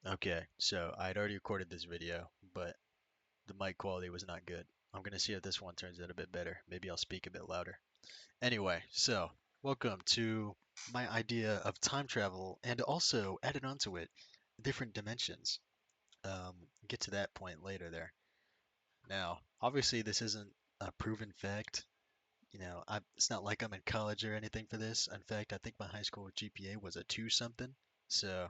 Okay, so I'd already recorded this video, but the mic quality was not good. I'm gonna see if this one turns out a bit better. Maybe I'll speak a bit louder. Anyway, so welcome to my idea of time travel and also added onto it different dimensions. Get to that point later there. Now, obviously, this isn't a proven fact. It's not like I'm in college or anything for this. In fact, I think my high school GPA was a two something. So,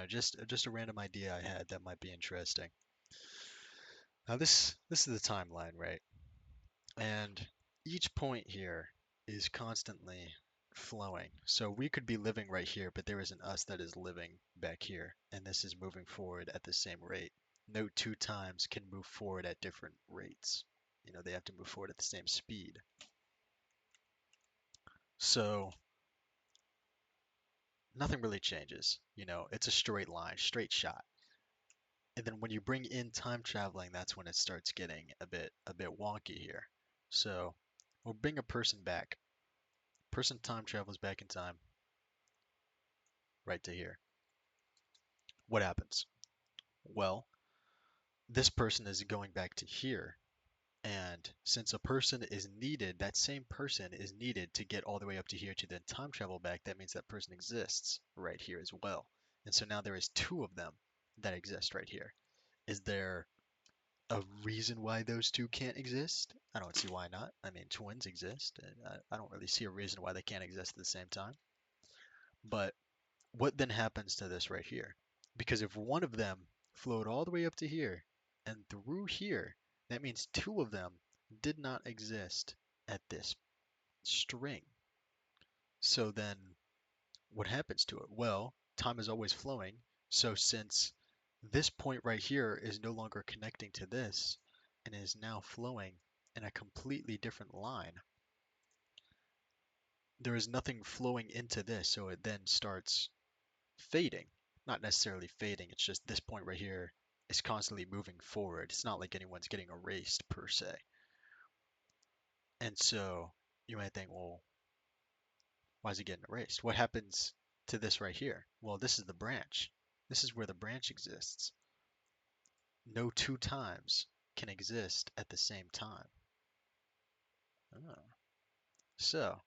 just a random idea I had that might be interesting. Now this is the timeline, right? And each point here is constantly flowing. So we could be living right here, but there is an us that is living back here, and this is moving forward at the same rate. No two times can move forward at different rates. They have to move forward at the same speed. So nothing really changes. It's a straight line, straight shot. And then when you bring in time traveling, that's when it starts getting a bit wonky here. So we'll bring a person back. Person time travels back in time, right to here. What happens? Well, this person is going back to here, and since a person is needed, that same person is needed to get all the way up to here to then time travel back. That means that person exists right here as well. And so now there is two of them that exist right here. Is there a reason why those two can't exist? I don't see why not. I mean, twins exist, and I don't really see a reason why they can't exist at the same time. But what then happens to this right here? Because if one of them flowed all the way up to here and through here, that means two of them did not exist at this string. So then what happens to it? Well, time is always flowing. So since this point right here is no longer connecting to this and is now flowing in a completely different line, there is nothing flowing into this. So it then starts fading. Not necessarily fading, it's just this point right here is constantly moving forward. It's not like anyone's getting erased per se. And so you might think, well, why is it getting erased? What happens to this right here? Well, this is the branch. This is where the branch exists. No two times can exist at the same time. Oh. So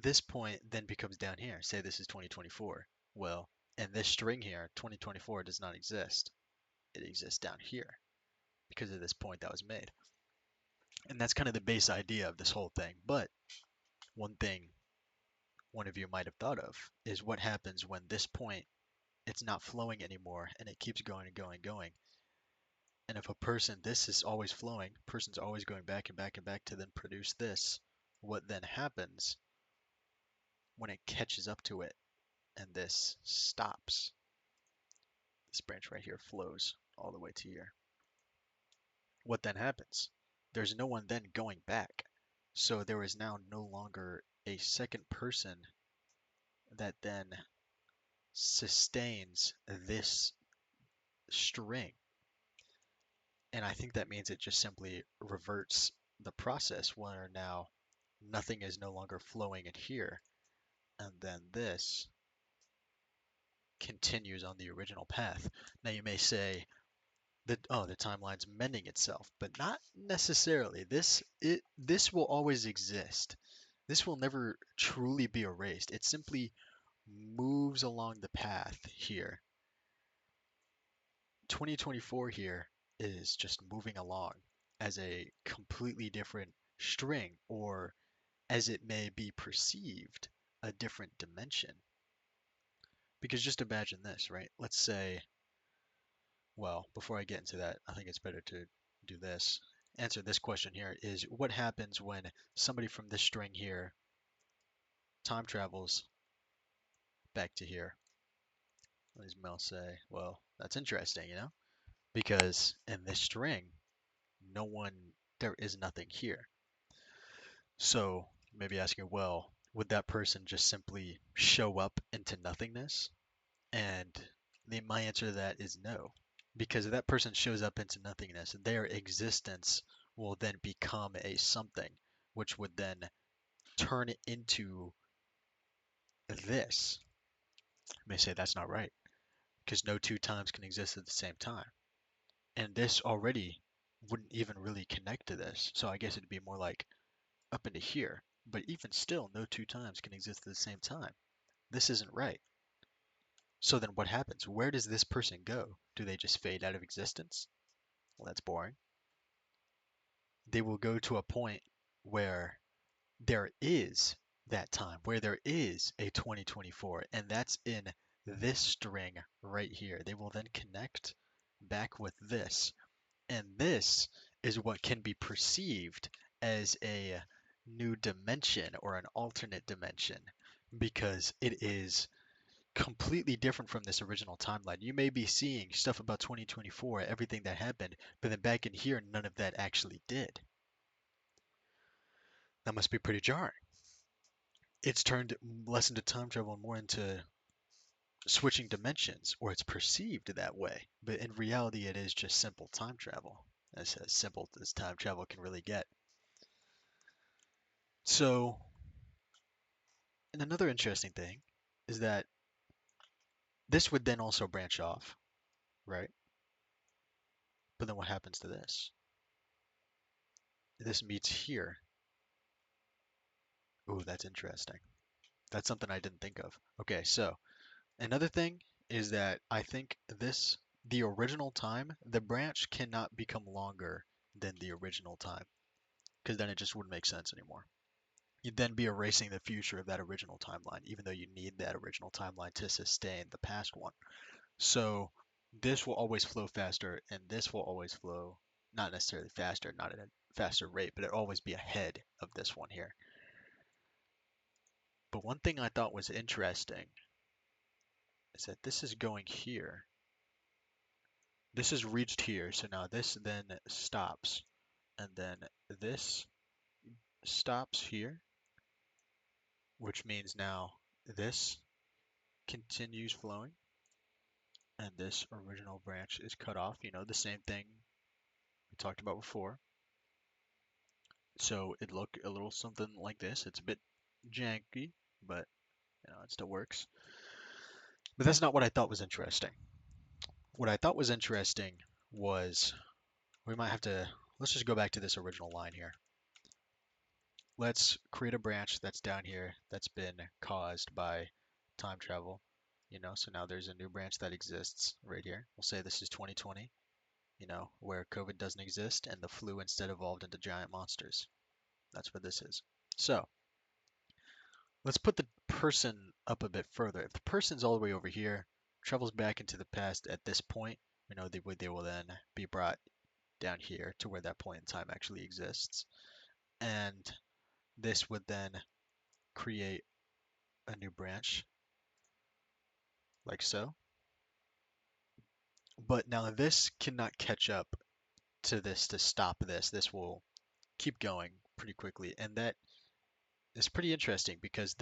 this point then becomes down here. Say this is 2024. Well, in this string here, 2024 does not exist. It exists down here because of this point that was made. And that's kind of the base idea of this whole thing. But one thing one of you might have thought of is what happens when this point it's not flowing anymore and it keeps going and going and going. And if a person this is always flowing, person's always going back and back and back to then produce this, what then happens when it catches up to it and this stops? This branch right here flows all the way to here. What then happens? There's no one then going back. So there is now no longer a second person that then sustains this string. And I think that means it just simply reverts the process where now nothing is no longer flowing in here. And then this continues on the original path. Now you may say that, oh, the timeline's mending itself, but not necessarily. This will always exist. This will never truly be erased. It simply moves along the path here. 2024 here is just moving along as a completely different string, or as it may be perceived, a different dimension. Because just imagine this, right? Let's say, well, before I get into that, I think it's better to do this. Answer this question here is what happens when somebody from this string here time travels back to here? What does Mel say? Well, that's interesting, because in this string, no one, there is nothing here. So maybe asking, well, would that person just simply show up into nothingness? And my answer to that is no. Because if that person shows up into nothingness, their existence will then become a something, which would then turn into this. You may say that's not right. because no two times can exist at the same time. And this already wouldn't even really connect to this. So I guess it'd be more like up into here. But even still, no two times can exist at the same time. This isn't right. So then what happens? Where does this person go? Do they just fade out of existence? Well, that's boring. They will go to a point where there is that time, where there is a 2024, and that's in this string right here. They will then connect back with this, and this is what can be perceived as a new dimension or an alternate dimension because it is completely different from this original timeline. You may be seeing stuff about 2024, everything that happened, but then back in here, none of that actually did. That must be pretty jarring. It's turned less into time travel and more into switching dimensions, or it's perceived that way. But in reality, it is just simple time travel, as simple as time travel can really get. So, and another interesting thing is that this would then also branch off, right? But then what happens to this? This meets here. Ooh, that's interesting. That's something I didn't think of. Okay, so another thing is that I think the original time, the branch cannot become longer than the original time, because then it just wouldn't make sense anymore. You'd then be erasing the future of that original timeline, even though you need that original timeline to sustain the past one. So this will always flow faster, and this will always flow not necessarily faster, not at a faster rate, but it'll always be ahead of this one here. But one thing I thought was interesting is that this is going here. This is reached here, so now this then stops, and then this stops here, which means now this continues flowing, and this original branch is cut off. You know, the same thing we talked about before. So it look a little something like this. It's a bit janky, but it still works. But that's not what I thought was interesting. What I thought was interesting was we might have to, let's just go back to this original line here. Let's create a branch that's down here that's been caused by time travel. So now there's a new branch that exists right here. We'll say this is 2020, where COVID doesn't exist and the flu instead evolved into giant monsters. That's what this is. So let's put the person up a bit further. If the person's all the way over here, travels back into the past at this point, they will then be brought down here to where that point in time actually exists. And this would then create a new branch like so. But now this cannot catch up to this to stop this. This will keep going pretty quickly. And that is pretty interesting because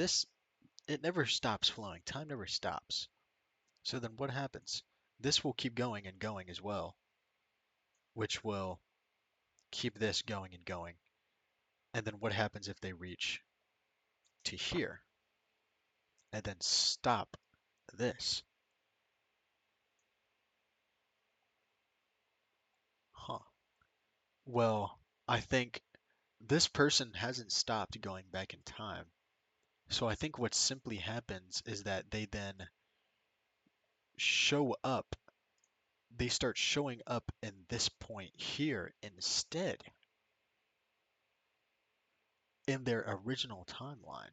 it never stops flowing. Time never stops. So then what happens? This will keep going and going as well, which will keep this going and going. And then what happens if they reach to here and then stop this? Huh. Well, I think this person hasn't stopped going back in time. So I think what simply happens is that they then show up, they start showing up in this point here instead in their original timeline,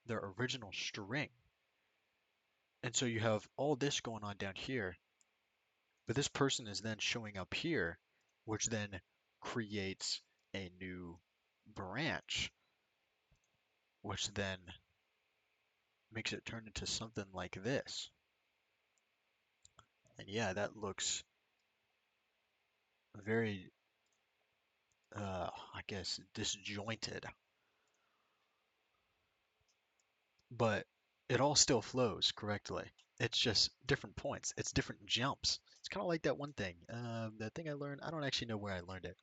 their original string. And so you have all this going on down here, but this person is then showing up here, which then creates a new branch, which then makes it turn into something like this. And yeah, that looks very, I guess, disjointed, but it all still flows correctly. It's just different points. It's different jumps. It's kind of like that one thing. The thing I learned, I don't actually know where I learned it,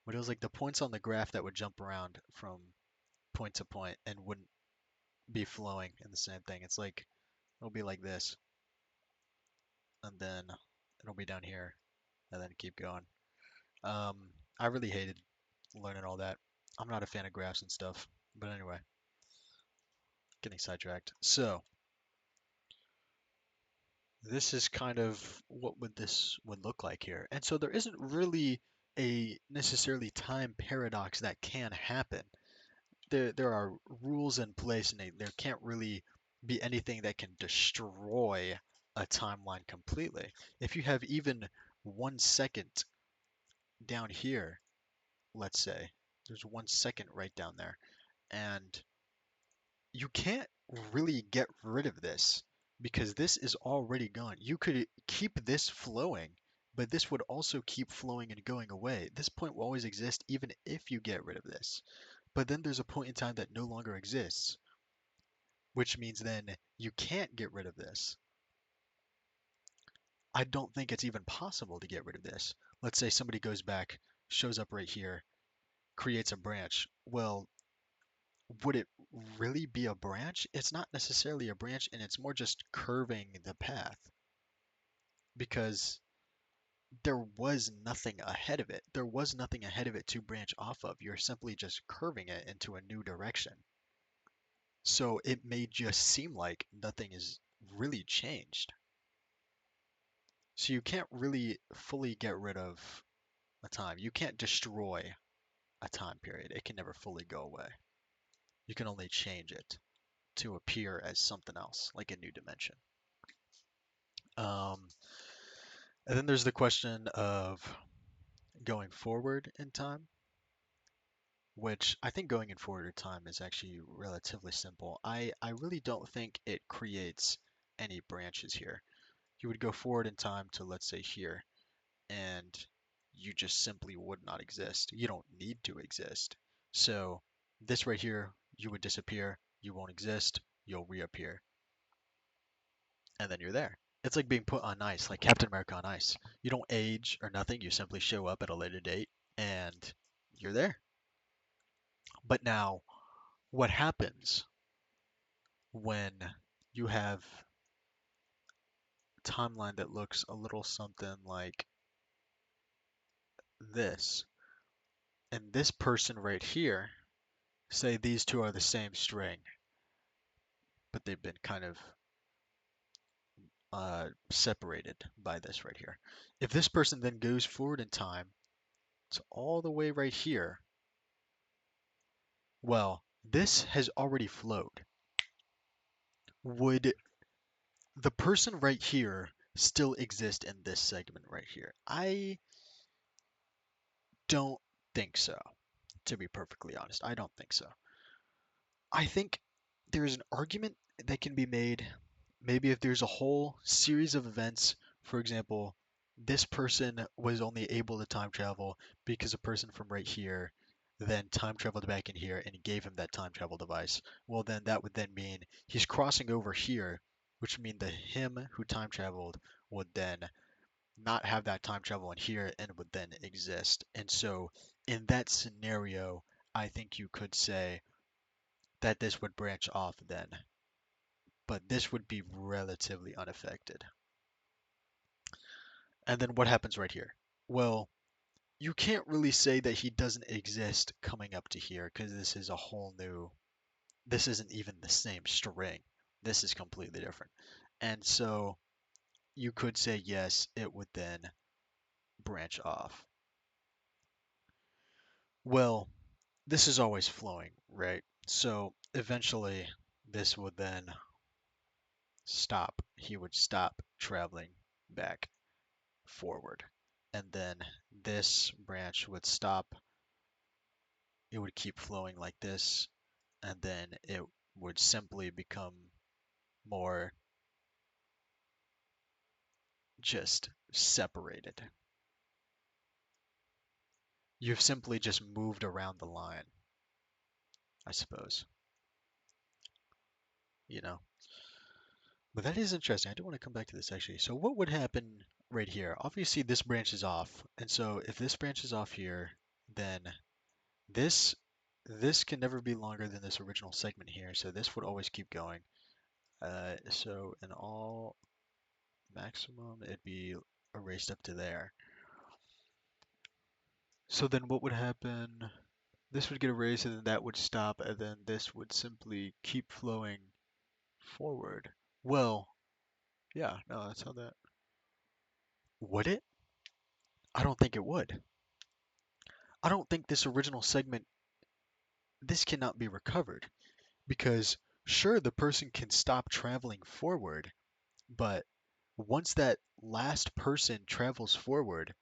but it was like the points on the graph that would jump around from point to point and wouldn't be flowing in the same thing. It's like, it'll be like this. and then it'll be down here, and then keep going. Um, I really hated learning all that. I'm not a fan of graphs and stuff, but anyway, getting sidetracked. So this is kind of what would this would look like here. And so there isn't really a necessarily time paradox that can happen. There are rules in place, and there can't really be anything that can destroy a timeline completely. If you have even 1 second down here, let's say, there's 1 second right down there, and you can't really get rid of this because this is already gone. You could keep this flowing, but this would also keep flowing and going away. This point will always exist even if you get rid of this. But then there's a point in time that no longer exists, which means then you can't get rid of this. I don't think it's even possible to get rid of this. Let's say somebody goes back, shows up right here, creates a branch. Well, would it really be a branch? It's not necessarily a branch, and it's more just curving the path because there was nothing ahead of it. There was nothing ahead of it to branch off of. You're simply just curving it into a new direction. So it may just seem like nothing is really changed. So you can't really fully get rid of a time. You can't destroy a time period. It can never fully go away. You can only change it to appear as something else, like a new dimension. Um, and then there's the question of going forward in time, which I think going in forward in time is actually relatively simple. I really don't think it creates any branches here. You would go forward in time to, let's say, here, and you just simply would not exist. You don't need to exist. So this right here, you would disappear, you won't exist, you'll reappear, and then you're there. It's like being put on ice, like Captain America on ice. You don't age or nothing, you simply show up at a later date and you're there. But now, what happens when you have a timeline that looks a little something like this? And this person right here, say these two are the same string, but they've been kind of separated by this right here. If this person then goes forward in time to all the way right here, well, this has already flowed. Would the person right here still exist in this segment right here? I don't think so, to be perfectly honest. I don't think so. I think there's an argument that can be made. Maybe if there's a whole series of events, for example, this person was only able to time travel because a person from right here then time traveled back in here and gave him that time travel device. Well, then that would then mean he's crossing over here, which would mean that him who time traveled would then not have that time travel in here and would then exist. And so in that scenario, I think you could say that this would branch off then, but this would be relatively unaffected. And then what happens right here? Well, you can't really say that he doesn't exist coming up to here because this is a whole new, this isn't even the same string. This is completely different. And so you could say, yes, it would then branch off. Well, this is always flowing, right? So eventually this would then stop. He would stop traveling back forward. And then this branch would stop. It would keep flowing like this, and then it would simply become more just separated. You've simply just moved around the line, I suppose, you know. But that is interesting. I do want to come back to this actually. So what would happen right here? Obviously this branch is off. And so if this branch is off here, then this this can never be longer than this original segment here. So this would always keep going. So in all maximum, it'd be erased up to there. So then what would happen? This would get erased and then that would stop and then this would simply keep flowing forward. Well, yeah, no, that's how that... Would it? I don't think it would. I don't think this original segment, this cannot be recovered because sure, the person can stop traveling forward, but once that last person travels forward,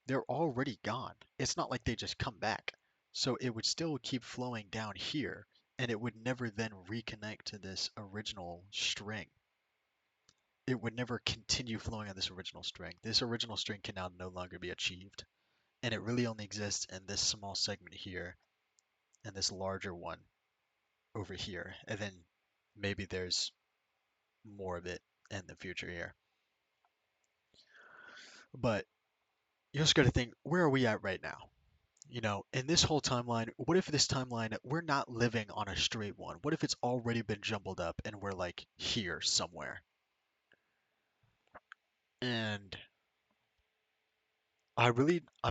they're already gone. It's not like they just come back. So it would still keep flowing down here, and it would never then reconnect to this original string. It would never continue flowing on this original string. This original string can now no longer be achieved. And it really only exists in this small segment here and this larger one over here. And then maybe there's more of it in the future here. But you just got to think, where are we at right now? You know, in this whole timeline, what if this timeline, we're not living on a straight one? What if it's already been jumbled up and we're like here somewhere? And I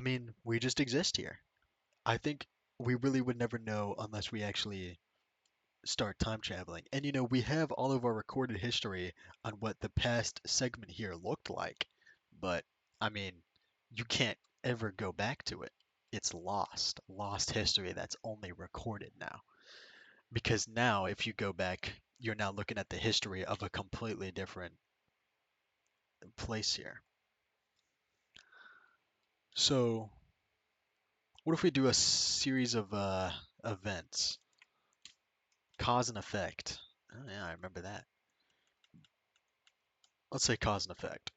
mean, we just exist here. I think we really would never know unless we actually start time traveling. And you know, we have all of our recorded history on what the past segment here looked like. But I mean, you can't ever go back to it. It's lost history that's only recorded now. Because now, if you go back, you're now looking at the history of a completely different place here. So, what if we do a series of events, cause and effect? Oh yeah, I remember that. Let's say cause and effect.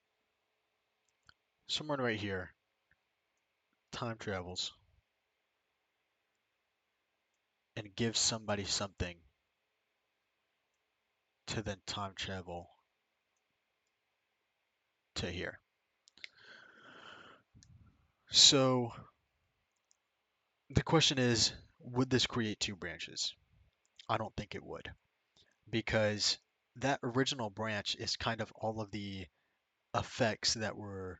Someone right here time travels and gives somebody something to then time travel to here. So the question is, would this create two branches? I don't think it would, because that original branch is kind of all of the effects that were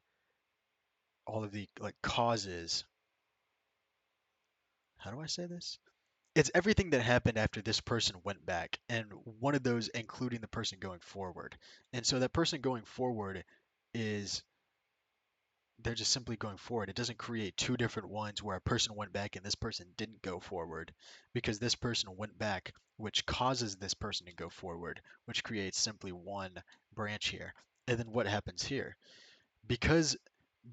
all of the like causes. How do I say this? It's everything that happened after this person went back, and one of those including the person going forward. And so that person going forward is they're just simply going forward. It doesn't create two different ones where a person went back and this person didn't go forward because this person went back, which causes this person to go forward, which creates simply one branch here. And then what happens here? Because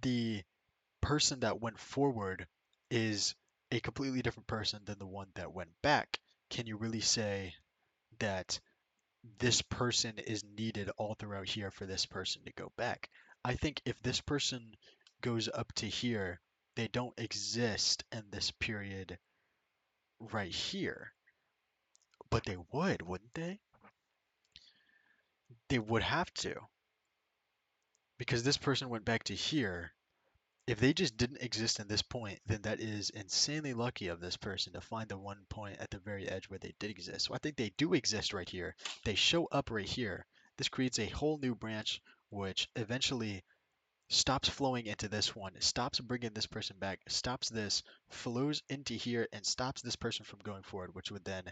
the person that went forward is a completely different person than the one that went back, can you really say that this person is needed all throughout here for this person to go back? I think if this person goes up to here, they don't exist in this period right here. But they would, wouldn't they? They would have to. Because this person went back to here. If they just didn't exist in this point, then that is insanely lucky of this person to find the one point at the very edge where they did exist. So I think they do exist right here. They show up right here. This creates a whole new branch, which eventually stops flowing into this one, stops bringing this person back, stops this, flows into here, and stops this person from going forward, which would then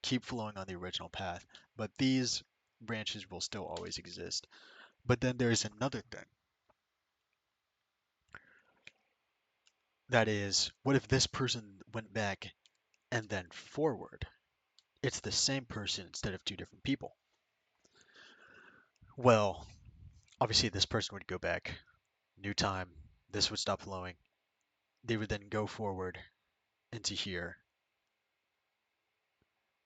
keep flowing on the original path. But these branches will still always exist. But then there's another thing. That is, what if this person went back and then forward? It's the same person instead of two different people. Well, obviously this person would go back, new time, this would stop flowing. They would then go forward into here.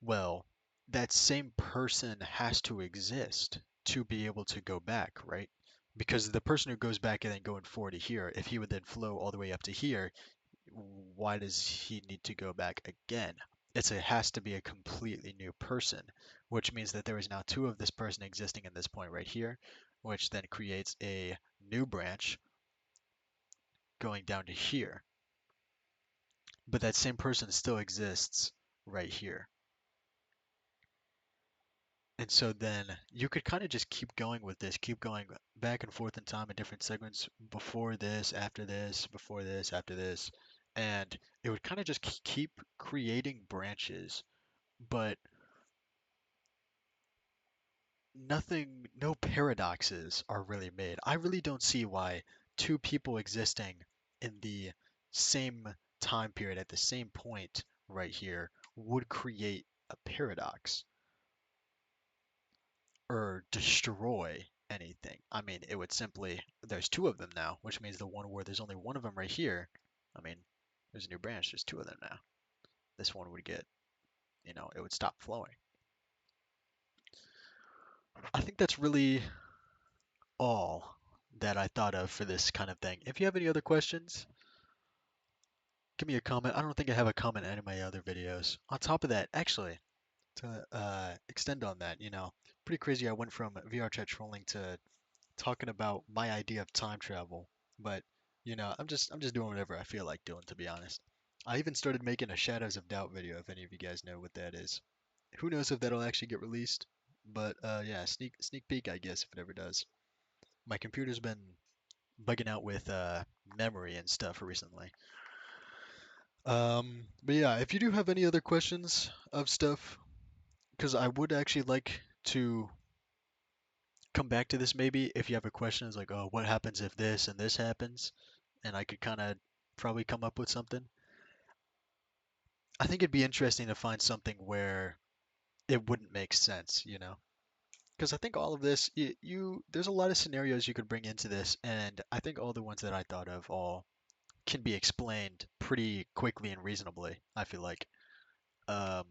Well, that same person has to exist to be able to go back, right? Because the person who goes back and then going forward to here, if he would then flow all the way up to here, why does he need to go back again? It has to be a completely new person, which means that there is now two of this person existing in this point right here, which then creates a new branch going down to here. But that same person still exists right here. And so then you could kind of just keep going with this, keep going back and forth in time in different segments before this, after this, before this, after this. And it would kind of just keep creating branches, but nothing, no paradoxes are really made. I really don't see why two people existing in the same time period at the same point right here would create a paradox or destroy anything. I mean, it would simply, there's two of them now, which means the one where there's only one of them right here. I mean, there's a new branch, there's two of them now. This one would get, it would stop flowing. I think that's really all that I thought of for this kind of thing. If you have any other questions, give me a comment. I don't think I have a comment in any of my other videos. On top of that, actually, to extend on that, pretty crazy. I went from VR chat trolling to talking about my idea of time travel, but I'm just doing whatever I feel like doing, to be honest. I even started making a Shadows of Doubt video, if any of you guys know what that is. Who knows if that'll actually get released, but yeah, sneak peek, I guess, if it ever does. My computer's been bugging out with memory and stuff recently. But yeah, if you do have any other questions of stuff, because I would actually like to come back to this maybe if you have a question, it's like, oh, what happens if this and this happens? And I could kind of probably come up with something. I think it'd be interesting to find something where it wouldn't make sense. Because I think all of this, there's a lot of scenarios you could bring into this, and I think all the ones that I thought of all can be explained pretty quickly and reasonably, I feel like. Um,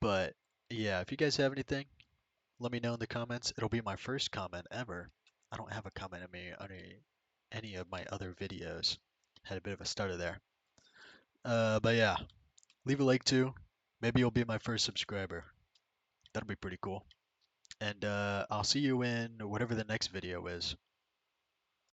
but yeah, if you guys have anything, let me know in the comments. It'll be my first comment ever. I don't have a comment on any of my other videos. Had a bit of a stutter there. But yeah, leave a like too. Maybe you'll be my first subscriber. That'll be pretty cool. And I'll see you in whatever the next video is.